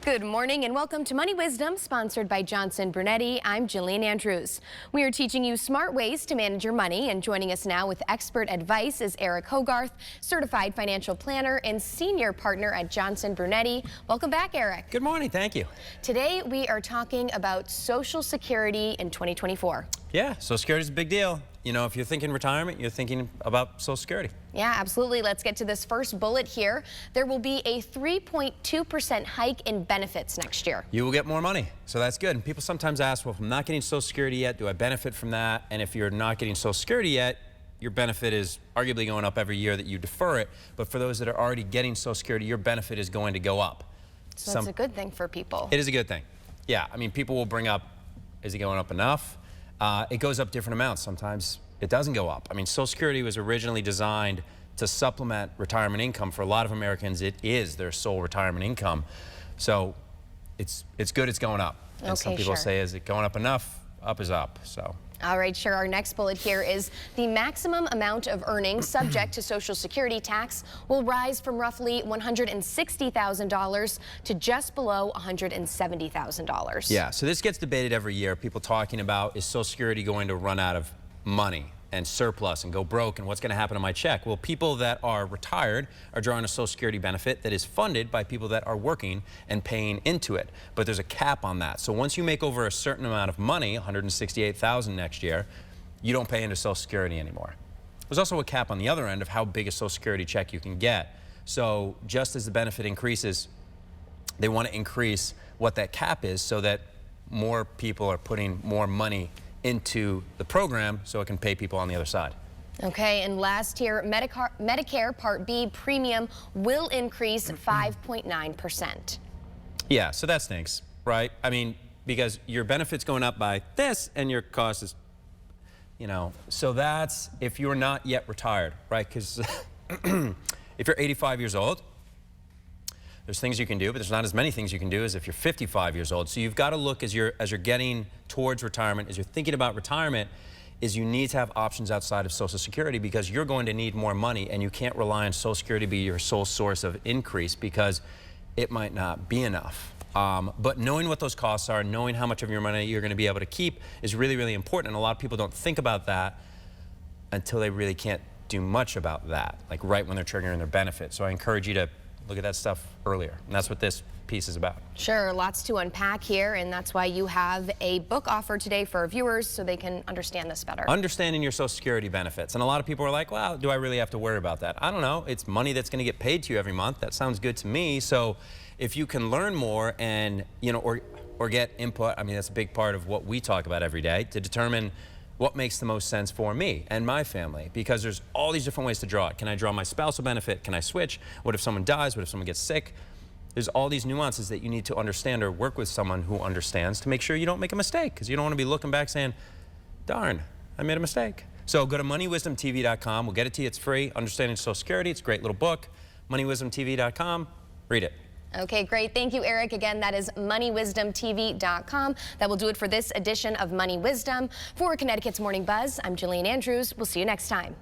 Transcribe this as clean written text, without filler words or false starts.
Good morning and welcome to Money Wisdom, sponsored by Johnson Brunetti. I'm Jillian Andrews. We are teaching you smart ways to manage your money, and joining us now with expert advice is Eric Hogarth, certified financial planner and senior partner at Johnson Brunetti. Welcome back, Eric. Good morning. Thank you. Today we are talking about Social Security in 2024. Yeah, Social Security is a big deal. You know, if you're thinking retirement, you're thinking about Social Security. Yeah, absolutely. Let's get to this first bullet here. There will be a 3.2% hike in benefits next year. You will get more money, so that's good. And people sometimes ask, well, if I'm not getting Social Security yet, do I benefit from that? And if you're not getting Social Security yet, your benefit is arguably going up every year that you defer it. But for those that are already getting Social Security, your benefit is going to go up. So that's a good thing for people. It is a good thing. Yeah, I mean, people will bring up, is it going up enough? It goes up different amounts. Sometimes it doesn't go up. I mean, Social Security was originally designed to supplement retirement income. For a lot of Americans, it is their sole retirement income. So it's good it's going up. And some people say, is it going up enough? Up is up. So. All right, sure. Our next bullet here is the maximum amount of earnings subject to Social Security tax will rise from roughly $160,000 to just below $170,000. Yeah, so this gets debated every year. People talking about, is Social Security going to run out of money and surplus and go broke, and what's going to happen to my check? Well, people that are retired are drawing a Social Security benefit that is funded by people that are working and paying into it. But there's a cap on that. So once you make over a certain amount of money, $168,000 next year, you don't pay into Social Security anymore. There's also a cap on the other end of how big a Social Security check you can get. So just as the benefit increases, they want to increase what that cap is so that more people are putting more money into the program so it can pay people on the other side. Okay, and last here, Medicare Part B premium will increase 5.9%. Yeah, so that stinks, right? I mean, because your benefit's going up by this and your cost is, you know, so that's if you're not yet retired, right? Because if you're 85 years old, there's things you can do, but there's not as many things you can do as if you're 55 years old. So you've got to look as you're getting towards retirement, as you're thinking about retirement, is you need to have options outside of Social Security because you're going to need more money and you can't rely on Social Security to be your sole source of increase because it might not be enough. But knowing what those costs are, knowing how much of your money you're going to be able to keep is really, really important. And a lot of people don't think about that until they really can't do much about that, like right when they're triggering their benefit. So I encourage you to look at that stuff earlier, and that's what this piece is about. Sure, lots to unpack here, and that's why you have a book offer today for our viewers so they can understand this better. Understanding your Social Security benefits. And a lot of people are like, well, do I really have to worry about that? I don't know. It's money that's going to get paid to you every month. That sounds good to me. So if you can learn more and, you know, or get input, I mean, that's a big part of what we talk about every day to determine what makes the most sense for me and my family, because there's all these different ways to draw it. Can I draw my spousal benefit? Can I switch? What if someone dies? What if someone gets sick? There's all these nuances that you need to understand or work with someone who understands to make sure you don't make a mistake, because you don't want to be looking back saying, darn, I made a mistake. So go to moneywisdomtv.com. We'll get it to you. It's free. Understanding Social Security. It's a great little book. moneywisdomtv.com. Read it. Okay, great. Thank you, Eric. Again, that is moneywisdomtv.com. That will do it for this edition of Money Wisdom. For Connecticut's Morning Buzz, I'm Jillian Andrews. We'll see you next time.